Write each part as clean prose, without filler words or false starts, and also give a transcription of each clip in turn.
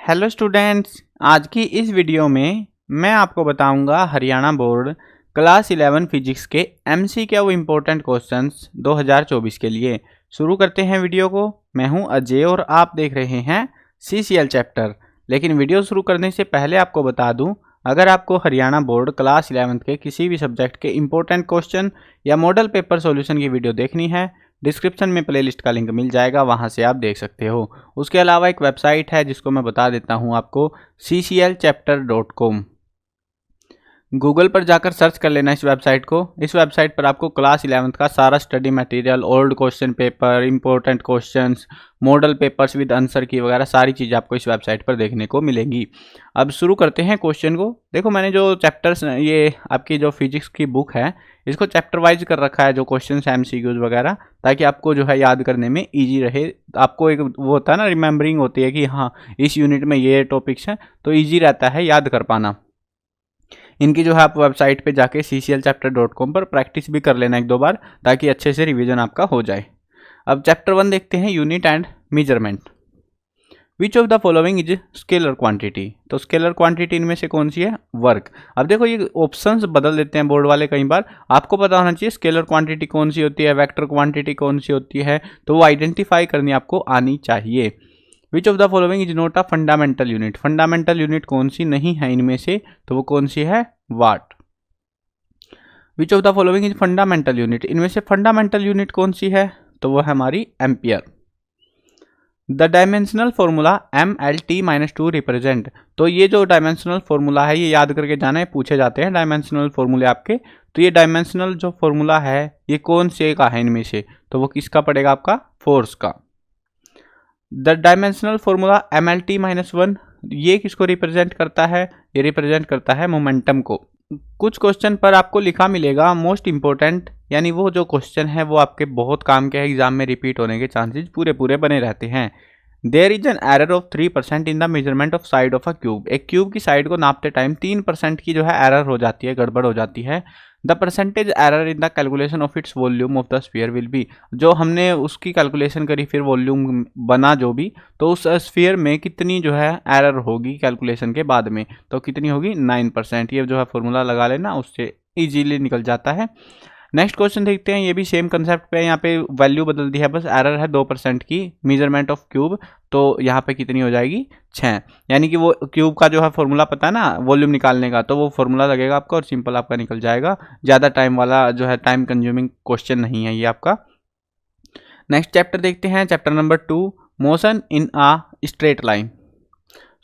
Hello students, आज की इस वीडियो में मैं आपको बताऊंगा हरियाणा बोर्ड क्लास 11 फिजिक्स के MCQ इम्पोर्टेंट क्वेश्चंस 2024 के लिए। शुरू करते हैं वीडियो को। मैं हूं अजय और आप देख रहे हैं CCL चैप्टर। लेकिन वीडियो शुरू करने से पहले आपको बता दूं, अगर आपको हरियाणा बोर्ड क्लास 11 के किसी भी सब्जेक्ट के इम्पोर्टेंट क्वेश्चन या मॉडल पेपर सॉल्यूशन की वीडियो देखनी है, डिस्क्रिप्शन में प्लेलिस्ट का लिंक मिल जाएगा, वहां से आप देख सकते हो। उसके अलावा एक वेबसाइट है जिसको मैं बता देता हूं आपको, cclchapter.com। गूगल पर जाकर सर्च कर लेना इस वेबसाइट को। इस वेबसाइट पर आपको क्लास 11 का सारा study material, old question paper, important questions, model papers with answer की वगैरह सारी चीज़ें आपको इस वेबसाइट पर देखने को मिलेंगी। अब शुरू करते हैं क्वेश्चन को। देखो, मैंने जो चैप्टर्स, ये आपकी जो फिजिक्स की बुक है, इसको चैप्टर वाइज कर रखा है, जो क्वेश्चन MCQs वगैरह, ताकि आपको जो है याद करने में ईजी रहे। आपको एक वो होता है ना, रिमेंबरिंग होती है कि हाँ इस यूनिट में ये टॉपिक्स हैं, तो ईजी रहता है याद कर पाना। इनकी जो है आप वेबसाइट पे जाके cclchapter.com पर प्रैक्टिस भी कर लेना एक दो बार, ताकि अच्छे से रिवीजन आपका हो जाए। अब चैप्टर 1 देखते हैं, unit and measurement. Which of the following is scalar quantity. तो स्केलर क्वांटिटी इनमें से कौन सी है? वर्क। अब देखो, ये ऑप्शंस बदल देते हैं बोर्ड वाले कई बार। आपको पता होना चाहिए स्केलर क्वांटिटी कौन सी होती है, वेक्टर क्वांटिटी कौन सी होती है, तो वो आइडेंटिफाई करनी आपको आनी चाहिए। विच of the following is not a fundamental unit. Fundamental unit कौन सी नहीं है इनमें से, तो वो कौन सी है? Watt. Which of the following is fundamental unit. इनमें से फंडामेंटल यूनिट कौन सी है, तो वो है हमारी ampere. The dimensional formula MLT-2 represent. तो ये जो डायमेंशनल फॉर्मूला है, ये याद करके जाना है, पूछे जाते हैं डायमेंशनल फॉर्मूले आपके। तो ये डायमेंशनल जो फॉर्मूला है, ये कौन से का है इनमें से, तो वो किसका पड़ेगा? आपका फोर्स का। द डायमेंशनल फॉर्मूला MLT-1, ये किसको रिप्रेजेंट करता है? ये रिप्रेजेंट करता है मोमेंटम को। कुछ क्वेश्चन पर आपको लिखा मिलेगा मोस्ट इंपॉर्टेंट, यानी वो जो क्वेश्चन है वो आपके बहुत काम के एग्जाम में रिपीट होने के चांसेस पूरे बने रहते हैं। There is an error of 3% in the measurement of side of a cube. एक क्यूब की साइड को नापते टाइम 3% की जो है एरर हो जाती है, गड़बड़ हो जाती है। The percentage error in the calculation of its volume of the sphere will be. जो हमने उसकी कैलकुलेशन करी, फिर वॉल्यूम बना जो भी, तो उस स्फीयर में कितनी जो है एरर होगी कैलकुलेशन के बाद में, तो कितनी होगी? 9%। ये जो है फॉर्मूला लगा लेना, उससे इजीली निकल जाता है। नेक्स्ट क्वेश्चन देखते हैं, ये भी सेम कंसेप्ट पे, यहाँ पे वैल्यू बदल दी है, बस एरर है 2% की, मेजरमेंट ऑफ क्यूब। तो यहाँ पे कितनी हो जाएगी? 6। यानी कि वो क्यूब का जो है फॉर्मूला पता है ना वॉल्यूम निकालने का, तो वो फॉर्मूला लगेगा आपका और सिंपल आपका निकल जाएगा। ज़्यादा टाइम वाला जो है, टाइम कंज्यूमिंग क्वेश्चन नहीं है ये आपका। नेक्स्ट चैप्टर देखते हैं, chapter number 2, motion in uh straight line.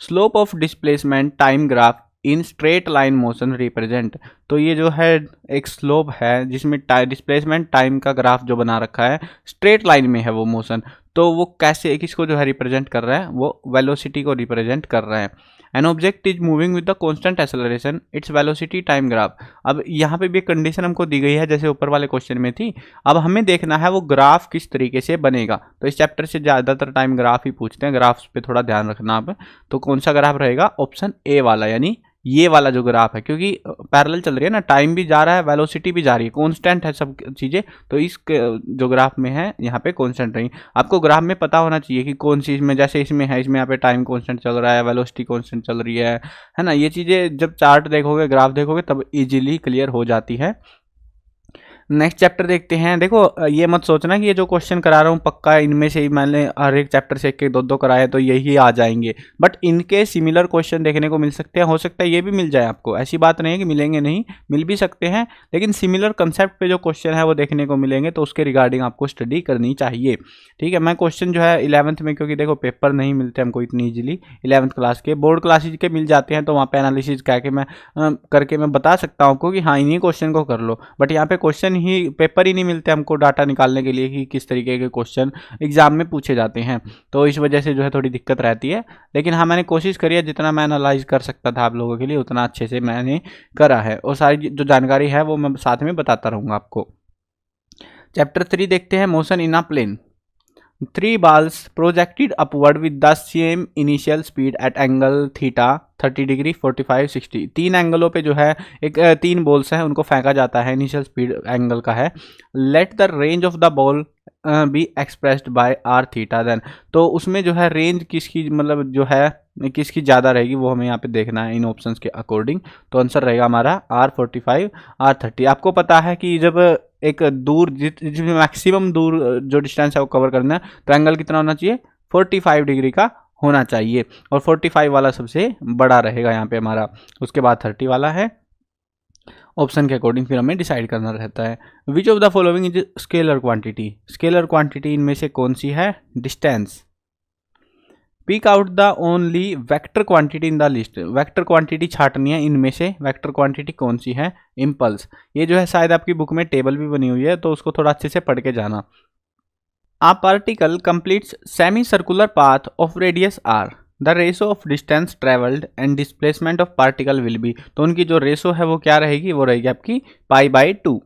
Slope of displacement time graph in straight line motion represent. तो ये जो है एक स्लोप है जिसमें डिस्प्लेसमेंट टाइम का ग्राफ जो बना रखा है, स्ट्रेट लाइन में है वो मोशन, तो वो कैसे, किसको जो है रिप्रेजेंट कर रहा है? वो वेलोसिटी को रिप्रेजेंट कर रहा है। An object is moving with the constant acceleration, its velocity time graph. अब यहाँ पे भी एक कंडीशन हमको दी गई है जैसे ऊपर वाले क्वेश्चन में थी। अब हमें देखना है वो ग्राफ किस तरीके से बनेगा। तो इस चैप्टर से ज़्यादातर टाइम ग्राफ ही पूछते हैं, ग्राफ्स पे थोड़ा ध्यान रखना आप। तो कौन सा ग्राफ रहेगा? ऑप्शन ए वाला, यानी ये वाला जो ग्राफ है, क्योंकि पैरेलल चल रही है ना, टाइम भी जा रहा है, वेलोसिटी भी जा रही है, कांस्टेंट है सब चीज़ें। तो इस जो ग्राफ में है यहाँ पे कांस्टेंट रही। आपको ग्राफ में पता होना चाहिए कि कौन सी इसमें, जैसे इसमें है, इसमें यहाँ पे टाइम कांस्टेंट चल रहा है, वेलोसिटी कांस्टेंट चल रही है ना। ये चीज़ें जब चार्ट देखोगे, ग्राफ देखोगे, तब इजीली क्लियर हो जाती है। नेक्स्ट चैप्टर देखते हैं। देखो, ये मत सोचना कि ये जो क्वेश्चन करा रहा हूँ पक्का इनमें से ही मैंने हर एक चैप्टर से एक दो कराए तो यही आ जाएंगे, बट इनके सिमिलर क्वेश्चन देखने को मिल सकते हैं। हो सकता है ये भी मिल जाए आपको, ऐसी बात नहीं है कि मिलेंगे नहीं, मिल भी सकते हैं, लेकिन सिमिलर कंसेप्ट पे जो क्वेश्चन है वो देखने को मिलेंगे, तो उसके रिगार्डिंग आपको स्टडी करनी चाहिए। ठीक है, मैं क्वेश्चन जो है 11th में, क्योंकि देखो पेपर नहीं मिलते हमको इतनी ईजिली, 11th क्लास के, बोर्ड क्लासेज के मिल जाते हैं, तो वहाँ पे एनालिसिस करके मैं बता सकता हूँ आपको कि हाँ इन्हीं क्वेश्चन को कर लो। बट यहाँ पे क्वेश्चन ही, पेपर ही नहीं मिलते हमको डाटा निकालने के लिए कि किस तरीके के क्वेश्चन एग्जाम में पूछे जाते हैं, तो इस वजह से जो है थोड़ी दिक्कत रहती है। लेकिन हाँ, मैंने कोशिश करी है, जितना मैं एनालाइज कर सकता था आप लोगों के लिए उतना अच्छे से मैंने करा है, और सारी जो जानकारी है वो मैं साथ में बताता रहूँगा आपको। चैप्टर 3 देखते हैं, motion in a plane. 3 balls projected upward with the same initial speed at angle theta 30 degree 45 60। 3 एंगलों पे जो है एक 3 बॉल्स हैं, उनको फेंका जाता है, इनिशियल स्पीड एंगल का है। Let the range of the ball be expressed by R theta then. तो उसमें जो है रेंज किसकी, मतलब जो है किसकी ज़्यादा रहेगी वो हमें यहाँ पे देखना है इन ऑप्शंस के अकॉर्डिंग। तो आंसर रहेगा हमारा R45 R30। आपको पता है कि जब एक दूर जिसमें मैक्सिमम दूर जो डिस्टेंस है वो कवर करना है तो एंगल कितना होना चाहिए, 45 डिग्री का होना चाहिए, और 45 वाला सबसे बड़ा रहेगा यहाँ पे हमारा। उसके बाद 30 वाला है, ऑप्शन के अकॉर्डिंग फिर हमें डिसाइड करना रहता है। Which of the following is scalar quantity, scalar quantity इनमें से कौन सी है, distance. Pick out the only vector quantity in the list, vector quantity छाटनी है, इनमें से वेक्टर क्वांटिटी कौन सी है, इम्पल्स। ये जो है शायद आपकी बुक में टेबल भी बनी हुई है तो उसको थोड़ा अच्छे से पढ़ के जाना। A particle completes semi-circular path of radius r. The ratio of distance traveled and displacement of particle will be, तो उनकी जो रेशो है वो क्या रहेगी, वो रहेगी आपकी π/2।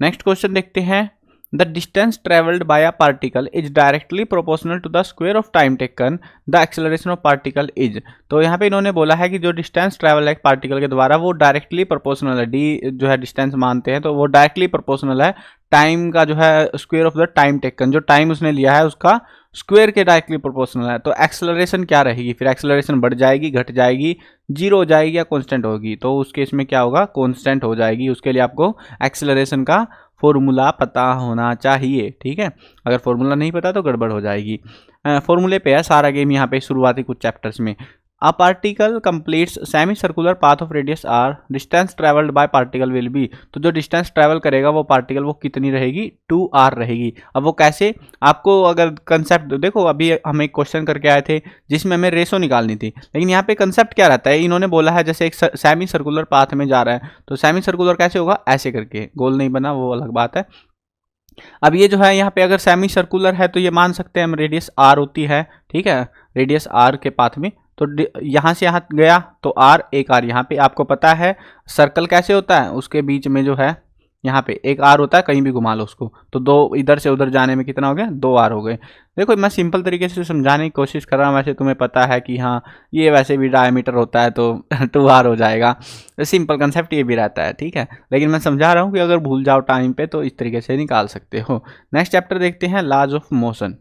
नेक्स्ट क्वेश्चन देखते हैं। The distance traveled by a particle is directly proportional to the square of time taken. The acceleration of particle is, तो यहाँ पे इन्होंने बोला है कि जो डिस्टेंस ट्रैवल है पार्टिकल के द्वारा वो डायरेक्टली प्रोपोर्शनल है, डी जो है डिस्टेंस मानते हैं तो वो डायरेक्टली प्रोपोर्शनल है टाइम का जो है square of the time taken, जो टाइम उसने लिया है उसका स्क्वायर के डायरेक्टली प्रोपोर्शनल है। तो एक्सेलरेशन क्या रहेगी, फिर एक्सेलरेशन बढ़ जाएगी, घट जाएगी, जीरो हो जाएगी या कांस्टेंट होगी, तो उस केस में क्या होगा, कांस्टेंट हो जाएगी। उसके लिए आपको एक्सेलरेशन का फॉर्मूला पता होना चाहिए, ठीक है। अगर फॉर्मूला नहीं पता तो गड़बड़ हो जाएगी। फॉर्मूले पे है सारा गेम यहाँ पे शुरुआती कुछ चैप्टर्स में। A particle completes semi circular path of radius R, distance travelled by particle will be, तो जो डिस्टेंस ट्रेवल करेगा वो पार्टिकल वो कितनी रहेगी, 2r रहेगी। अब वो कैसे, आपको अगर कंसेप्ट देखो, अभी हम एक क्वेश्चन करके आए थे जिसमें हमें रेशो निकालनी थी, लेकिन यहाँ पे कंसेप्ट क्या रहता है, इन्होंने बोला है जैसे एक सेमी सर्कुलर पाथ में जा रहा है तो सेमी सर्कुलर कैसे होगा, ऐसे करके, गोल नहीं बना वो अलग बात है। अब ये जो है यहाँ पे अगर सेमी सर्कुलर है तो ये मान सकते हैं हम रेडियस r होती है, ठीक है, रेडियस r के पाथ में, तो यहाँ से यहाँ गया तो r, एक r यहाँ पे। आपको पता है सर्कल कैसे होता है, उसके बीच में जो है यहाँ पे एक r होता है, कहीं भी घुमा लो उसको, तो दो इधर से उधर जाने में कितना हो गया, 2r हो गए। देखो मैं सिंपल तरीके से समझाने की कोशिश कर रहा हूँ, वैसे तुम्हें पता है कि हाँ ये वैसे भी डायमीटर होता है तो 2r हो जाएगा, तो सिंपल कंसेप्ट ये भी रहता है, ठीक है। लेकिन मैं समझा रहा हूँ कि अगर भूल जाओ टाइम पे तो इस तरीके से निकाल सकते हो। नेक्स्ट चैप्टर देखते हैं, laws of motion.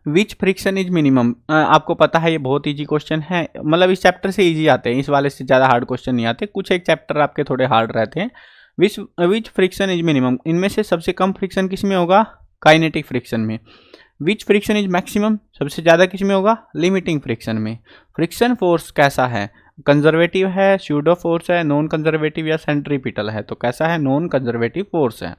Which friction is minimum, आपको पता है ये बहुत इजी क्वेश्चन है, मतलब इस चैप्टर से इजी आते हैं, इस वाले से ज़्यादा हार्ड क्वेश्चन नहीं आते, कुछ एक चैप्टर आपके थोड़े हार्ड रहते हैं। विच फ्रिक्शन इज मिनिमम, इनमें से सबसे कम फ्रिक्शन किस में होगा, काइनेटिक फ्रिक्शन में। विच फ्रिक्शन इज मैक्सिमम, सबसे ज़्यादा किस में होगा, लिमिटिंग फ्रिक्शन में। फ्रिक्शन फोर्स कैसा है, कंजर्वेटिव है, स्यूडो फोर्स है, नॉन कंजर्वेटिव या सेंट्रीपिटल है, तो कैसा है, नॉन कंजर्वेटिव फोर्स है।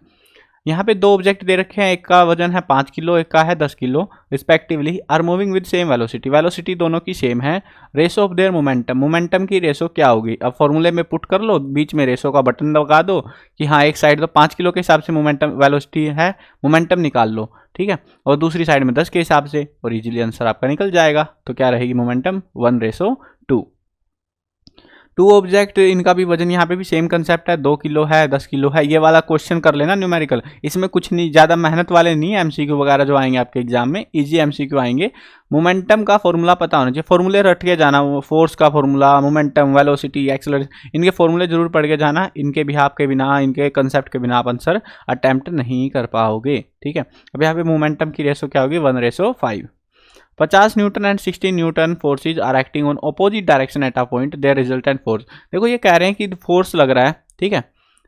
यहाँ पे दो ऑब्जेक्ट दे रखे हैं, एक का वजन है 5 किलो, एक का है 10 kilo respectively, are moving with same velocity, velocity दोनों की सेम है। Ratio of their momentum, momentum की रेशो क्या होगी, अब फॉर्मूले में पुट कर लो, बीच में रेशो का बटन लगा दो कि हाँ एक साइड तो 5 किलो के हिसाब से मोमेंटम वेलोसिटी है, मोमेंटम निकाल लो, ठीक है, और दूसरी साइड में 10 के हिसाब से, और इजीली आंसर आपका निकल जाएगा। तो क्या रहेगी मोमेंटम, 1:2। टू ऑब्जेक्ट, इनका भी वजन यहाँ पे भी सेम कंसेप्ट है, 2 किलो है, 10 किलो है। ये वाला क्वेश्चन कर लेना न्यूमेरिकल, इसमें कुछ नहीं ज़्यादा मेहनत वाले नहीं है, एमसीक्यू वगैरह जो आएंगे आपके एग्जाम में इजी एमसीक्यू आएंगे। मोमेंटम का फॉर्मूला पता होना चाहिए, फॉर्मूले रट के जाना, फोर्स का फॉर्मूला, मोमेंटम, वेलोसिटी, एक्सेलरेशन, इनके फॉर्मूले जरूर पढ़ के जाना, इनके बिहाफ के बिना, इनके कंसेप्ट के बिना आप आंसर अटैम्प्ट नहीं कर पाओगे, ठीक है। अब यहाँ पे मोमेंटम की रेशो क्या होगी, 1:5। 50 newton and 60 newton forces are acting on opposite direction at a point, their resultant force. देखो ये कह रहे हैं कि फोर्स लग रहा है, ठीक है,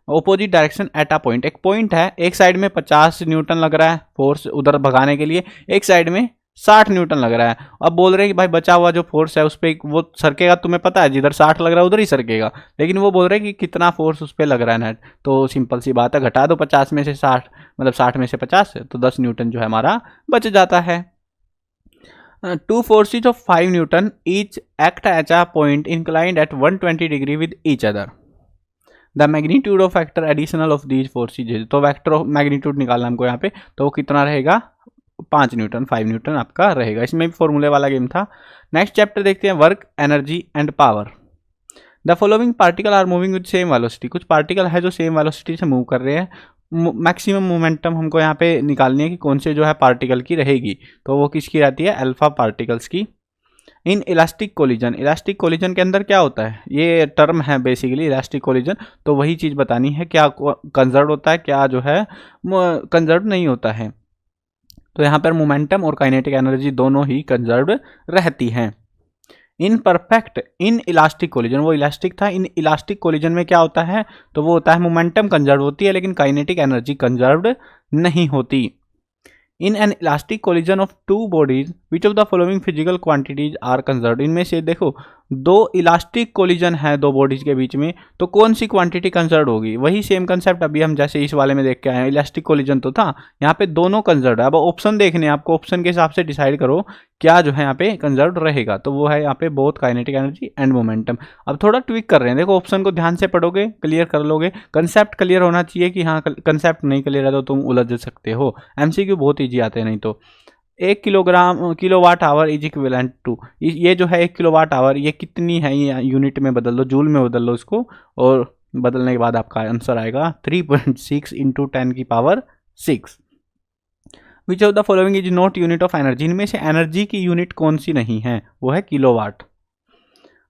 opposite direction at a point, एक पॉइंट है, एक साइड में 50 न्यूटन लग रहा है फोर्स उधर भगाने के लिए, एक साइड में 60 न्यूटन लग रहा है। अब बोल रहे हैं कि भाई बचा हुआ जो फोर्स है उस पर वो सरकेगा, तुम्हें पता है जिधर 60 लग रहा है उधर ही सरकेगा, लेकिन वो बोल रहे हैं कि कितना फोर्स उस पर लग रहा है नेट, तो सिंपल सी बात है, घटा दो 50 में से 60, मतलब 60 में से 50, तो 10 न्यूटन जो है हमारा बच जाता है। Two forces of 5 Newton each act at a point inclined at 120 degree with each other. The magnitude of vector additional of these forces is, तो वेक्टर ऑफ मैग्नीट्यूड निकालना हमको यहाँ पे, तो वो कितना रहेगा, 5 न्यूटन, 5 न्यूटन आपका रहेगा। इसमें भी फॉर्मूले वाला गेम था। नेक्स्ट चैप्टर देखते हैं, work, energy and power. The following particle are moving with same velocity, कुछ पार्टिकल है जो सेम वेलोसिटी से मूव कर रहे हैं, मैक्सिमम मोमेंटम हमको यहाँ पे निकालनी है कि कौन से जो है पार्टिकल की रहेगी, तो वो किसकी रहती है, अल्फा पार्टिकल्स की। In elastic collision, elastic collision के अंदर क्या होता है, ये टर्म है बेसिकली इलास्टिक कोलिजन, तो वही चीज़ बतानी है, क्या कंजर्व होता है, क्या जो है कंजर्व नहीं होता है। तो यहाँ पर मोमेंटम और काइनेटिक एनर्जी दोनों ही कंजर्व्ड रहती हैं। In perfect in elastic collision, वो इलास्टिक था, इन इलास्टिक कोलिजन में क्या होता है, तो वो होता है मोमेंटम कंजर्व होती है लेकिन काइनेटिक एनर्जी कंजर्व्ड नहीं होती। In an elastic collision of two bodies which of the following physical quantities are conserved, इनमें से देखो दो इलास्टिक कोलिजन है दो बॉडीज के बीच में, तो कौन सी क्वांटिटी कंजर्व होगी, वही सेम कंसेप्ट अभी हम जैसे इस वाले में देख के आए हैं, इलास्टिक कोलिजन तो था, यहाँ पे दोनों कंजर्व है। अब ऑप्शन देखने आपको, ऑप्शन के हिसाब से डिसाइड करो क्या जो है यहाँ पे कंजर्व रहेगा, तो वो है यहाँ पे both kinetic energy and momentum. अब थोड़ा ट्विक कर रहे हैं, देखो ऑप्शन को ध्यान से पढ़ोगे क्लियर कर लोगे, कंसेप्ट क्लियर होना चाहिए कि हाँ कंसेप्ट नहीं क्लियर है तो तुम उलझ सकते हो, एमसीक्यू बहुत ईजी आते हैं नहीं तो। 1 kilowatt hour is equivalent to, ये जो है 1 किलोवाट आवर ये कितनी है, ये यूनिट में बदल लो, जूल में बदल लो इसको, और बदलने के बाद आपका आंसर आएगा 3.6 इंटू 10 की power 6। Which of the following is not unit of energy, इनमें से एनर्जी की यूनिट कौन सी नहीं है, वो है kilowatt.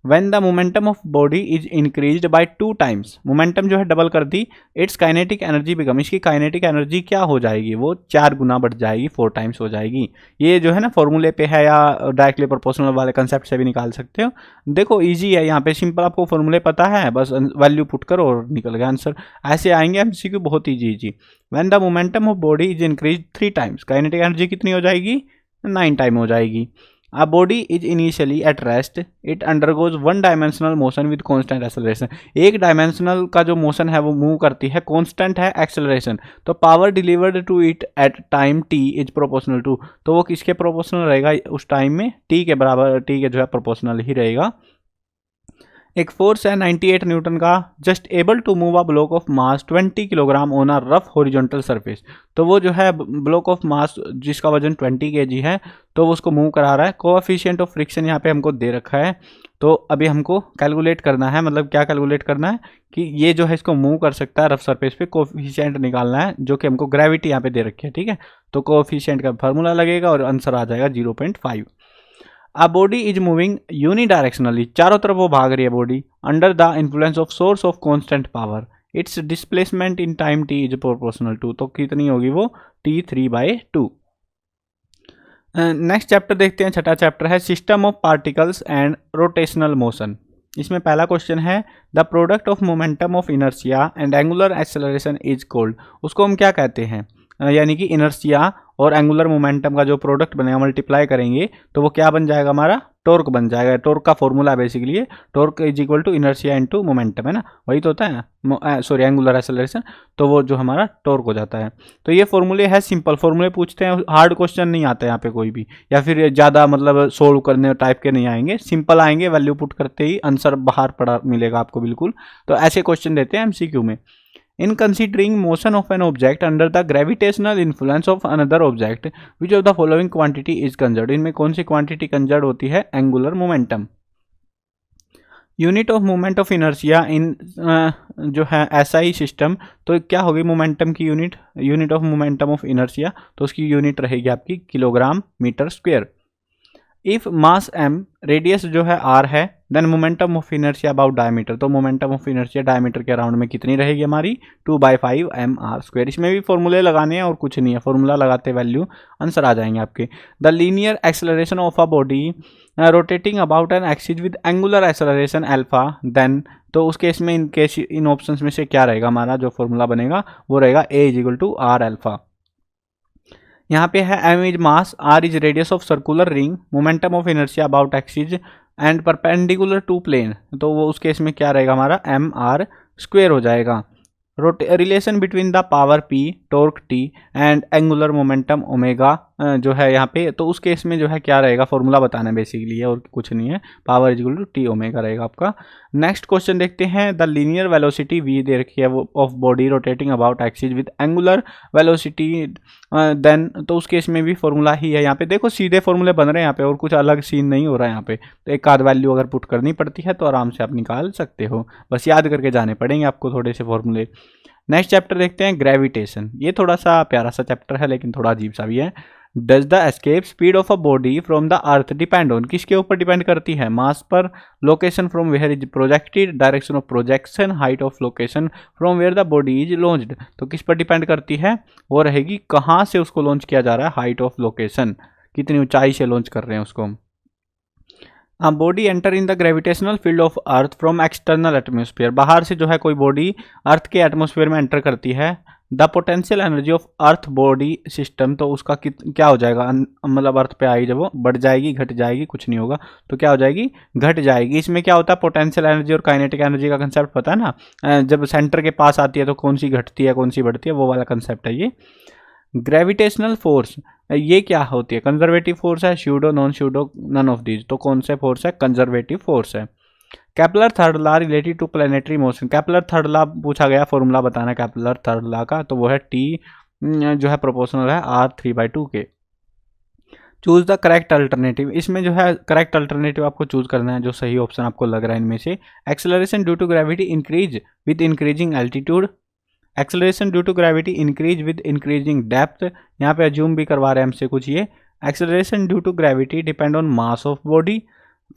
When the momentum of body is increased by 2 times, momentum जो है डबल कर दी, इट्स काइनेटिक एनर्जी बिकम, इसकी काइनेटिक एनर्जी क्या हो जाएगी, वो 4 गुना बढ़ जाएगी, 4 टाइम्स हो जाएगी। ये जो है ना फॉर्मूले पे है या डायरेक्टली प्रोपोर्शनल वाले कंसेप्ट से भी निकाल सकते हो। देखो इजी है, यहाँ पे सिंपल आपको फॉर्मूले पता है, बस वैल्यू पुट करो और निकल गया आंसर। ऐसे आएंगे एमसीक्यू बहुत easy. When the momentum of body is increase 3 times, kinetic energy कितनी हो जाएगी, 9 टाइम हो जाएगी। A body is initially at rest. It undergoes one dimensional motion with constant acceleration. एक डायमेंशनल का जो मोशन है वो मूव करती है, कांस्टेंट है एक्सेलरेशन, तो power delivered to it at time t is proportional to, तो वो किसके प्रोपोर्शनल रहेगा उस टाइम में, t के बराबर, t के जो है प्रोपोर्शनल ही रहेगा। एक फोर्स है 98 न्यूटन का, just able to move a block of mass 20 kilogram on a rough horizontal surface, तो वो जो है ब्लॉक ऑफ मास जिसका वजन 20 kg है, तो वो उसको मूव करा रहा है। कोएफिशिएंट ऑफ फ्रिक्शन यहाँ पे हमको दे रखा है, तो अभी हमको कैलकुलेट करना है, मतलब क्या कैलकुलेट करना है कि ये जो है इसको मूव कर सकता है रफ सरफेस पे, कोएफिशिएंट निकालना है जो कि हमको ग्रेविटी यहाँ पे दे रखी है, ठीक है। तो कोएफिशिएंट का फार्मूला लगेगा और आंसर आ जाएगा 0.5। A body is moving unidirectionally, चारों तरफ वो भाग रही है body, under the influence of source of constant power, its displacement in time t is proportional to, तो कितनी होगी वो t 3/2। नेक्स्ट चैप्टर देखते हैं, छठा चैप्टर है system of particles and rotational motion. इसमें पहला क्वेश्चन है the product of momentum of inertia and angular acceleration is called, उसको हम क्या कहते हैं, यानी कि इनर्शिया और एंगुलर मोमेंटम का जो प्रोडक्ट बनेगा मल्टीप्लाई करेंगे तो वो क्या बन जाएगा, हमारा टॉर्क बन जाएगा। टॉर्क का फॉर्मूला बेसिकली है torque is equal to inertia into momentum, है ना, वही तो होता है ना, सॉरी एंगुलर एक्सेलरेशन, तो वो जो हमारा टॉर्क हो जाता है। तो ये फॉर्मूले है सिंपल, फॉर्मूले पूछते हैं, हार्ड क्वेश्चन नहीं आता यहाँ पे कोई भी, या फिर ज़्यादा मतलब सोल्व करने टाइप के नहीं आएंगे, सिंपल आएंगे, वैल्यू पुट करते ही आंसर बाहर पड़ा मिलेगा आपको बिल्कुल। तो ऐसे क्वेश्चन देते हैं एमसीक्यू में। In considering motion of an object under the gravitational influence of another object, which of the following quantity is conserved? इनमें कौन सी क्वांटिटी कंजर्व होती है, angular momentum. Unit of moment of inertia in जो है SI system, तो क्या होगी momentum की unit, unit of momentum of inertia, तो उसकी यूनिट रहेगी आपकी kilogram metre square. If mass m, radius जो है r है, then momentum of inertia about diameter, तो मोमेंटम ऑफ इनर्शिया डायमीटर के अराउंड में कितनी रहेगी हमारी, 2/5 mr²। इसमें भी फॉर्मूले लगाने हैं और कुछ नहीं है, फॉर्मूला लगाते वैल्यू आंसर आ जाएंगे आपके। The linear acceleration of a body rotating about an axis with angular acceleration alpha, then, तो उस केस में इन ऑप्शंस में से क्या रहेगा, हमारा जो फॉर्मूला बनेगा वो रहेगा a is equal to r alpha. यहाँ पे है m is mass, r is radius of circular ring, momentum of inertia about axis and perpendicular to plane, तो वो उस केस में क्या रहेगा हमारा mr² हो जाएगा। Relation between the power p, torque t and angular momentum omega जो है यहाँ पे, तो उस केस में जो है क्या रहेगा, फॉर्मूला बताना है बेसिकली है और कुछ नहीं है, power equal to t omega रहेगा आपका। नेक्स्ट क्वेश्चन देखते हैं, द लीनियर वेलोसिटी v दे रखी है of body rotating about axis with angular velocity, then, तो उस केस में भी फॉर्मूला ही है। यहाँ पे देखो सीधे फॉर्मूले बन रहे हैं यहाँ पे, और कुछ अलग सीन नहीं हो रहा है यहाँ पे, तो एक आध वैल्यू अगर पुट करनी पड़ती है तो आराम से आप निकाल सकते हो, बस याद करके जाने पड़ेंगे आपको थोड़े से फॉर्मूले। नेक्स्ट चैप्टर देखते हैं ग्रेविटेशन, ये थोड़ा सा प्यारा सा चैप्टर है लेकिन थोड़ा अजीब सा भी है। Does the escape speed of a body from the earth depend on, किसके ऊपर डिपेंड करती है? मास पर, location from where is projected, direction of projection, height of location from where the body is launched. तो किस पर depend करती है? वो रहेगी कहाँ से उसको लॉन्च किया जा रहा है, हाइट ऑफ लोकेशन, कितनी ऊंचाई से लॉन्च कर रहे हैं उसको। Body enter in the gravitational field of earth from external atmosphere, बाहर से जो है कोई बॉडी अर्थ के एटमोस्फेयर में एंटर करती है। The potential energy of earth body system, तो उसका क्या हो जाएगा, मतलब अर्थ पे आई जब वो बढ़ जाएगी, घट जाएगी, कुछ नहीं होगा, तो क्या हो जाएगी, घट जाएगी। इसमें क्या होता है, पोटेंशियल एनर्जी और काइनेटिक एनर्जी का कंसेप्ट पता है ना, जब सेंटर के पास आती है तो कौन सी घटती है कौन सी बढ़ती है, वो वाला कंसेप्ट है ये। ग्रेविटेशनल फोर्स ये क्या होती है, कंजर्वेटिव फोर्स है, pseudo, non pseudo, none of these, तो कौन से फोर्स है, कंजर्वेटिव फोर्स है। Kepler third law related to planetary motion, Kepler third law पूछा गया, फॉर्मूला बताना है केपलर थर्ड लॉ का, तो वो है टी जो है प्रोपोर्शनल है R3/2 के। चूज द करेक्ट अल्टरनेटिव, इसमें जो है करेक्ट अल्टरनेटिव आपको चूज करना है, जो सही ऑप्शन आपको लग रहा है इनमें से। Acceleration due to gravity increase with increasing altitude, acceleration due to gravity increase with increasing depth, यहाँ पे अज्यूम भी करवा रहे हैं हमसे कुछ ये। Acceleration due to gravity depend on mass of body,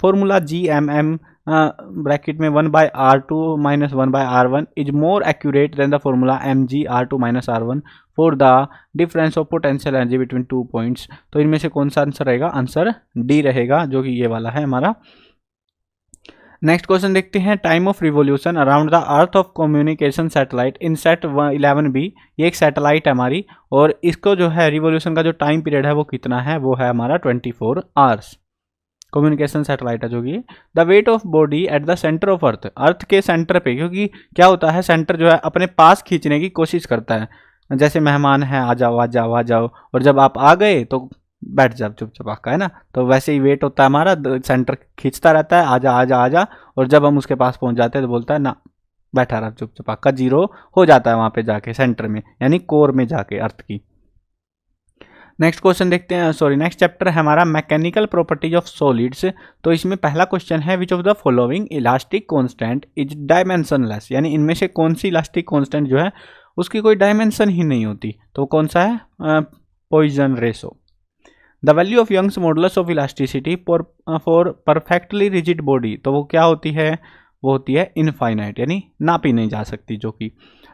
formula GMM bracket में 1/R2 - 1/R1 is more accurate than the formula mg/R2 - R1 for the difference of potential energy between 2 points. तो इनमें से कौन सा आंसर रहेगा, answer D रहेगा, जो कि ये वाला है हमारा। नेक्स्ट क्वेश्चन देखते हैं, time of revolution around the earth of communication satellite in set 11B, ये एक सैटेलाइट है हमारी, और इसको जो है रिवोल्यूशन का जो टाइम पीरियड है वो कितना है, वो है हमारा 24 आवर्स। कम्युनिकेशन सैटेलाइट है जो कि। The weight of body at the centre of earth, earth के सेंटर पे, क्योंकि क्या होता है सेंटर जो है अपने पास खींचने की कोशिश करता है, जैसे मेहमान है आ जाओ आ जाओ आ जाओ, और जब आप आ गए तो बैठ जाओ चुपचाप आका, है ना, तो वैसे ही वेट होता है हमारा, सेंटर खींचता रहता है आजा आजा आजा, और जब हम उसके पास पहुंच जाते हैं तो बोलता है ना बैठा रहा चुपचाप आका, जीरो हो जाता है वहां पे जाके सेंटर में, यानी कोर में जाके अर्थ की। नेक्स्ट क्वेश्चन देखते हैं, सॉरी नेक्स्ट चैप्टर है हमारा मैकेनिकल प्रॉपर्टीज ऑफ सॉलिड्स। तो इसमें पहला क्वेश्चन है, which of the following elastic constant is dimensionless, यानी इनमें से कौन सी इलास्टिक कांस्टेंट जो है उसकी कोई डायमेंशन ही नहीं होती, तो कौन सा है, Poisson ratio. The value of Young's modulus of elasticity for perfectly rigid body, तो वो क्या होती है, वो होती है इनफाइनाइट, यानी नापी नहीं जा सकती, जो कि।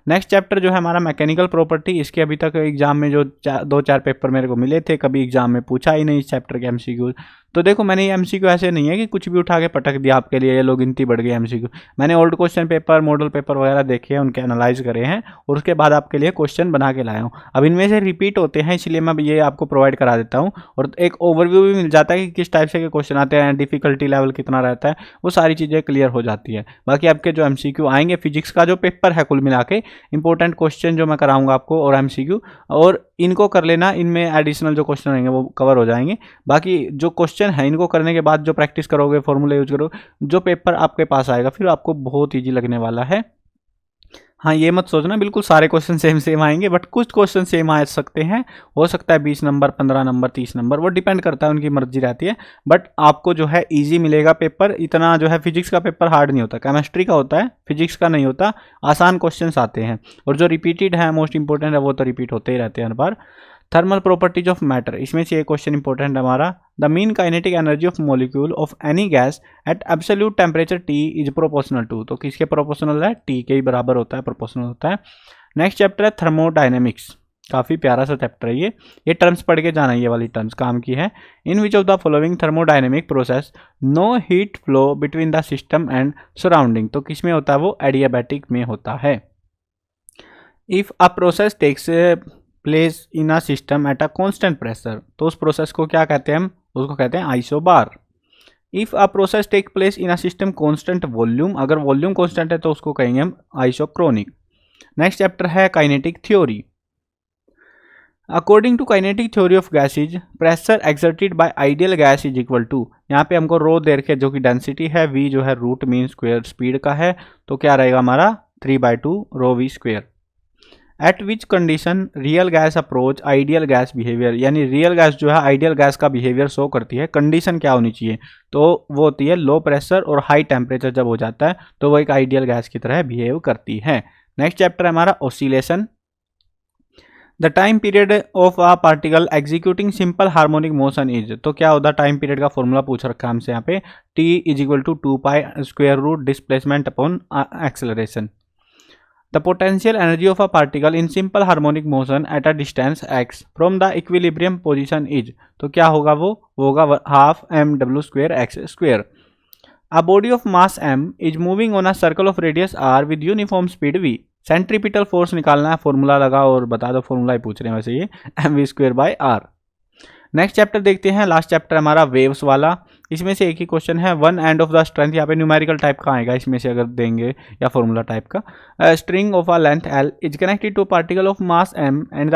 नेक्स्ट चैप्टर जो है हमारा मैकेनिकल प्रॉपर्टी, इसके अभी तक एग्जाम में जो 2-4 पेपर मेरे को मिले थे, कभी एग्जाम में पूछा ही नहीं इस चैप्टर के MCQ। तो देखो मैंने ये MCQ ऐसे नहीं है कि कुछ भी उठा के पटक दिया आपके लिए, ये लोग गिनती बढ़ गई MCQ। मैंने old question paper, model paper वगैरह देखे हैं, उनके एनालाइज करे हैं, और उसके बाद आपके लिए क्वेश्चन बना के लाया हूँ। अब इनमें से रिपीट होते हैं, इसलिए मैं ये आपको प्रोवाइड करा देता हूँ, और एक ओवरव्यू भी मिल जाता है कि किस टाइप से क्वेश्चन आते हैं, डिफिकल्टी लेवल कितना रहता है, वो सारी चीज़ें क्लियर हो जाती है। बाकी आपके जो MCQ आएंगे, फिजिक्स का जो पेपर है कुल मिला के इंपॉर्टेंट क्वेश्चन जो मैं कराऊंगा आपको, और MCQ, और इनको कर लेना, इनमें एडिशनल जो क्वेश्चन रहेंगे वो कवर हो जाएंगे। बाकी जो क्वेश्चन है इनको करने के बाद जो प्रैक्टिस करोगे, फॉर्मूले यूज करोगे, जो पेपर आपके पास आएगा फिर आपको बहुत ईजी लगने वाला है। हाँ, ये मत सोचना बिल्कुल सारे क्वेश्चन सेम आएंगे, बट कुछ क्वेश्चन सेम आ सकते हैं, हो सकता है 20 नंबर, 15 नंबर, 30 नंबर, वो डिपेंड करता है, उनकी मर्जी रहती है। बट आपको जो है इजी मिलेगा पेपर, इतना जो है फिजिक्स का पेपर हार्ड नहीं होता, केमिस्ट्री का होता है, फिजिक्स का नहीं होता, आसान क्वेश्चंस आते हैं, और जो रिपीटेड है मोस्ट इंपॉर्टेंट है वो तो रिपीट होते ही रहते हैं हर बार। थर्मल प्रॉपर्टीज ऑफ मैटर, इसमें से एक क्वेश्चन इंपॉर्टेंट है हमारा, the mean kinetic energy of molecule of any gas at absolute temperature T is proportional to, तो किसके प्रोपोर्शनल है, T के ही बराबर होता है, प्रोपोर्शनल होता है। नेक्स्ट चैप्टर है थर्मोडायनेमिक्स, काफ़ी प्यारा सा चैप्टर है ये टर्म्स पढ़ के जाना, ये वाली टर्म्स काम की है। In which of the following thermodynamic process no heat flow between the system and surrounding, तो किस में होता है, वो एडियाबैटिक में होता है। If a process takes place in a system at a constant pressure, तो उस प्रोसेस को क्या कहते हैं, हम उसको कहते हैं isobar. If a process take place in a system constant volume, अगर वॉल्यूम कांस्टेंट है तो उसको कहेंगे हम आइसोक्रोनिक। नेक्स्ट चैप्टर है kinetic theory. According to kinetic theory of gases, pressure exerted by ideal gas is equal to, यहाँ पे हमको रो दे रखे जो कि डेंसिटी है, v जो है रूट मीन स्क्वायर स्पीड का है, तो क्या रहेगा हमारा 3/2 रो v square. Eight which condition real gas approach ideal gas behaviour, यानी रियल गैस जो है आइडियल गैस का बिहेवियर शो करती है, कंडीशन क्या होनी चाहिए, तो वो होती है लो प्रेशर और हाई टेम्परेचर जब हो जाता है तो वो एक आइडियल गैस की तरह बिहेव करती है। नेक्स्ट चैप्टर है हमारा oscillation. The time period of a particle executing simple harmonic motion is, तो क्या होता है टाइम पीरियड का फॉर्मूला पूछ रखा है हमसे यहाँ पे, t is equal to 2 square root displacement upon acceleration. The potential energy of a particle in simple harmonic motion at a distance x from the equilibrium position is, तो क्या होगा वो होगा half mw square x square. A body of mass m is moving on a circle of radius r with uniform speed v। Centripetal force निकालना है, formula लगा और बता दो, फॉर्मूला ही पूछ रहे हैं वैसे ये, M V square by R. Next chapter देखते हैं, लास्ट चैप्टर हमारा वेव्स वाला। इसमें से एक ही क्वेश्चन है, one end of the strength, यहाँ पे न्यूमेरिकल टाइप का आएगा इसमें से अगर देंगे या फॉर्मूला टाइप का। String of a length L is connected to particle of mass M and the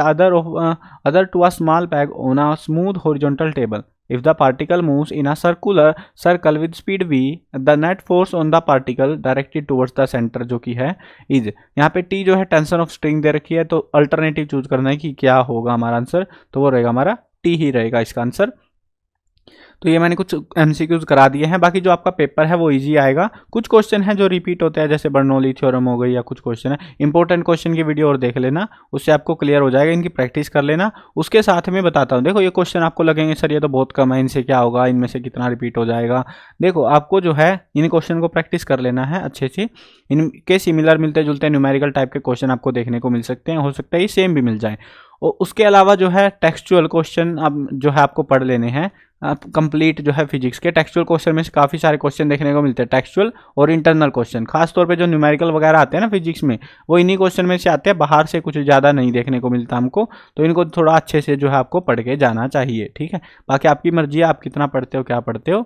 other to a small peg on a smooth horizontal table. If the particle moves in a circular circle with speed v, the net force on the particle directed towards the center जो कि है is, यहाँ पे t जो है tension of string दे रखी है, तो अल्टरनेटिव चूज करना है कि क्या होगा हमारा आंसर, तो वो रहेगा हमारा t ही रहेगा इसका आंसर। तो ये मैंने कुछ एमसीक्यूज करा दिए हैं, बाकी जो आपका पेपर है वो इजी आएगा। कुछ क्वेश्चन है जो रिपीट होते हैं, जैसे बर्नौली थ्योरम हो गई या कुछ क्वेश्चन है, इंपॉर्टेंट क्वेश्चन की वीडियो और देख लेना, उससे आपको क्लियर हो जाएगा, इनकी प्रैक्टिस कर लेना। उसके साथ में बताता हूँ, देखो ये क्वेश्चन आपको लगेंगे सर ये तो बहुत कम है, इनसे क्या होगा, इनमें से कितना रिपीट हो जाएगा। देखो आपको जो है इन क्वेश्चन को प्रैक्टिस कर लेना है अच्छे से, इनके सिमिलर मिलते जुलते न्यूमेरिकल टाइप के क्वेश्चन आपको देखने को मिल सकते हैं, हो सकता है ये सेम भी मिल जाए। और उसके अलावा जो है टेक्सचुअल क्वेश्चन अब जो है आपको पढ़ लेने हैं, कंप्लीट जो है फिजिक्स के टेक्सचुअल क्वेश्चन में से काफ़ी सारे क्वेश्चन देखने को मिलते हैं, टेक्सचुअल और इंटरनल क्वेश्चन, खासतौर पे जो न्यूमेरिकल वगैरह आते हैं ना फिजिक्स में, वो इन्हीं क्वेश्चन में से आते हैं, बाहर से कुछ ज़्यादा नहीं देखने को मिलता हमको, तो इनको थोड़ा अच्छे से जो है आपको पढ़ के जाना चाहिए, ठीक है। बाकी आपकी मर्जी है आप कितना पढ़ते हो क्या पढ़ते हो,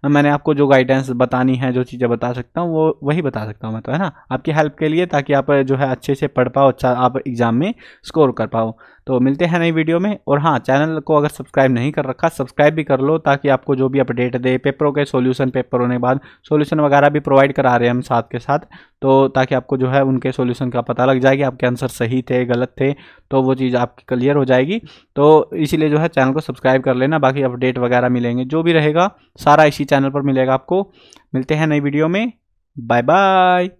मैंने आपको जो गाइडेंस बतानी है, जो चीज़ें बता सकता हूँ वो वही बता सकता हूँ मैं, तो है ना, आपकी हेल्प के लिए, ताकि आप जो है अच्छे से पढ़ पाओ, अच्छा आप एग्जाम में स्कोर कर पाओ। तो मिलते हैं नई वीडियो में, और हाँ चैनल को अगर सब्सक्राइब नहीं कर रखा सब्सक्राइब भी कर लो, ताकि आपको जो भी अपडेट दे, पेपरों के सॉल्यूशन, पेपर होने के बाद सॉल्यूशन वगैरह भी प्रोवाइड करा रहे हैं हम साथ के साथ, तो ताकि आपको जो है उनके सॉल्यूशन का पता लग जाएगी, आपके आंसर सही थे गलत थे, तो वो चीज़ आपकी क्लियर हो जाएगी। तो इसीलिए जो है चैनल को सब्सक्राइब कर लेना, बाकी अपडेट वगैरह मिलेंगे, जो भी रहेगा सारा इसी चैनल पर मिलेगा आपको। मिलते हैं नई वीडियो में, बाय बाय।